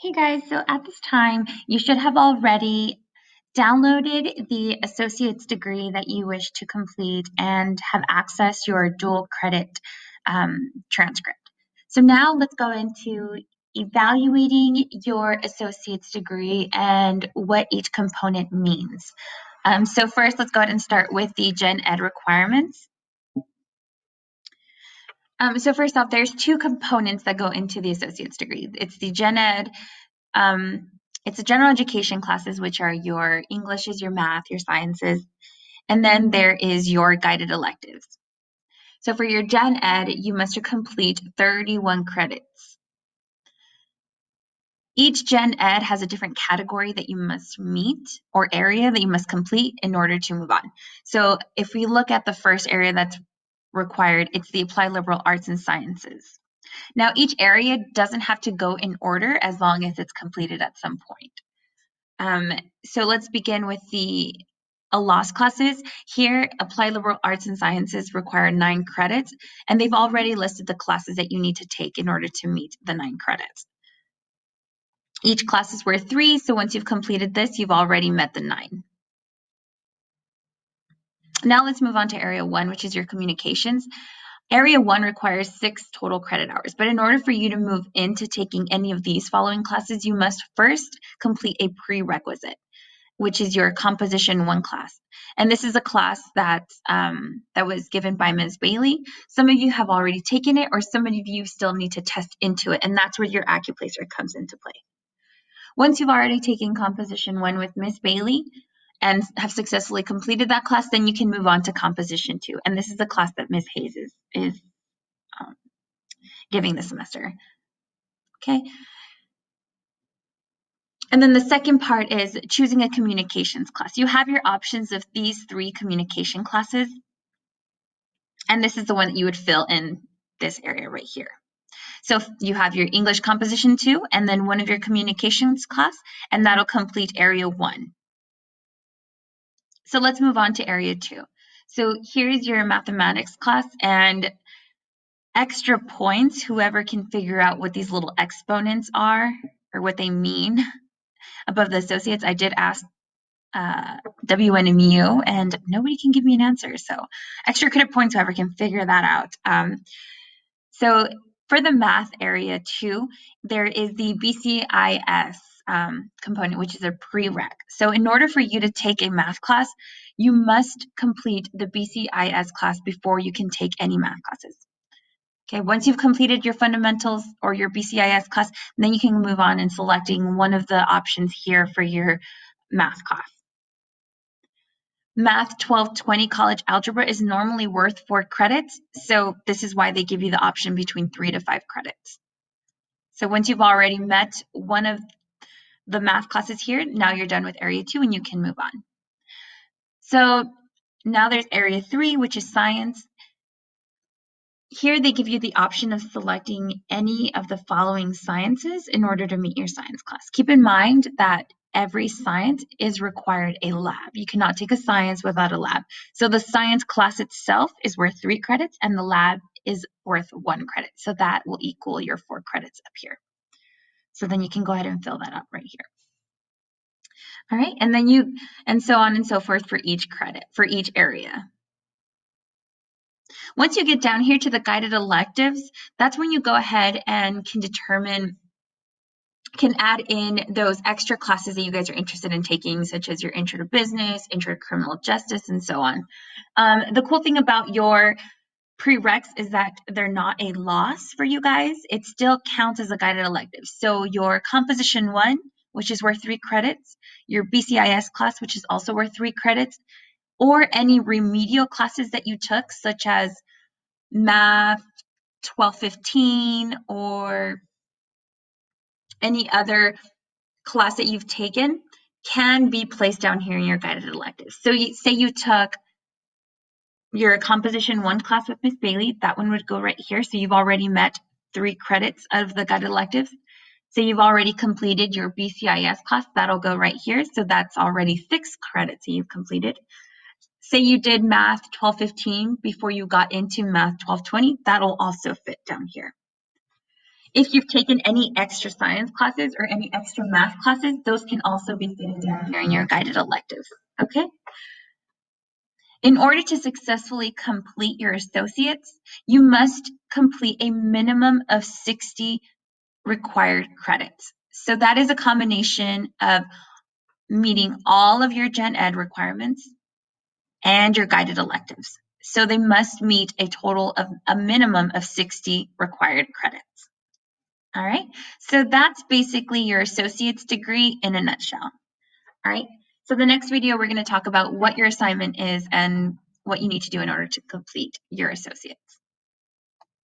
Hey guys, so at this time, you should have already downloaded the associate's degree that you wish to complete and have accessed your dual credit transcript. So now let's go into evaluating your associate's degree and what each component means. So first, let's go ahead and start with the Gen Ed requirements. So first off, there's two components that go into the associate's degree. It's the Gen Ed it's the general education classes, which are your Englishes, your math, your sciences, and then there is your guided electives. So for your Gen Ed, you must complete 31 credits. Each Gen Ed has a different category that you must meet or area that you must complete in order to move on. So if we look at the first area that's required, it's the applied liberal arts and sciences. Now, each area doesn't have to go in order as long as it's completed at some point. So let's begin with the ALOS classes. Here, Applied Liberal Arts and Sciences require 9 credits, and they've already listed the classes that you need to take in order to meet the 9 credits. Each class is worth 3, so once you've completed this, you've already met the 9. Now let's move on to Area 1, which is your communications. Area 1 requires 6 total credit hours, but in order for you to move into taking any of these following classes, you must first complete a prerequisite, which is your Composition 1 class. And this is a class that was given by Ms. Bailey. Some of you have already taken it, or some of you still need to test into it, and that's where your AccuPlacer comes into play. Once you've already taken Composition 1 with Ms. Bailey and have successfully completed that class, then you can move on to Composition 2. And this is the class that Ms. Hayes is giving this semester. Okay. And then the second part is choosing a communications class. You have your options of these 3 communication classes, and this is the one that you would fill in this area right here. So you have your English Composition 2, and then one of your communications class, and that'll complete Area 1. So let's move on to Area 2. So here's your mathematics class, and extra points, whoever can figure out what these little exponents are or what they mean above the associates. I did ask WNMU, and nobody can give me an answer. So extra credit points, whoever can figure that out. So for the math area 2, there is the BCIS component, which is a prereq. So in order for you to take a math class, you must complete the BCIS class before you can take any math classes. Okay, once you've completed your fundamentals or your BCIS class, then you can move on and selecting one of the options here for your math class. Math 1220 college algebra is normally worth 4 credits, so this is why they give you the option between 3 to 5 credits. So once you've already met one of the math classes here, now you're done with Area 2 and you can move on. So now there's Area 3, which is science. Here they give you the option of selecting any of the following sciences in order to meet your science class. Keep in mind that every science is required a lab. You cannot take a science without a lab. So the science class itself is worth 3 credits and the lab is worth 1 credit. So that will equal your 4 credits up here. So then you can go ahead and fill that up right here. All right, and then and so on and so forth for each credit, for each area. Once you get down here to the guided electives, that's when you go ahead and can add in those extra classes that you guys are interested in taking, such as your Intro to Business, Intro to Criminal Justice, and so on. The cool thing about your prereqs is that they're not a loss for you guys. It still counts as a guided elective. So your Composition 1, which is worth 3 credits, your BCIS class, which is also worth 3 credits, or any remedial classes that you took, such as Math 1215 or any other class that you've taken, can be placed down here in your guided electives. So say you took your Composition 1 class with Ms. Bailey, that one would go right here. So you've already met 3 credits of the guided electives. So you've already completed your BCIS class, that'll go right here. So that's already 6 credits that you've completed. Say you did Math 1215 before you got into Math 1220, that'll also fit down here. If you've taken any extra science classes or any extra math classes, those can also be fitted down here in your guided electives, okay? In order to successfully complete your associates, you must complete a minimum of 60 required credits. So that is a combination of meeting all of your gen ed requirements and your guided electives. So they must meet a total of a minimum of 60 required credits. All right, so that's basically your associate's degree in a nutshell. All right, so the next video we're going to talk about what your assignment is and what you need to do in order to complete your associates.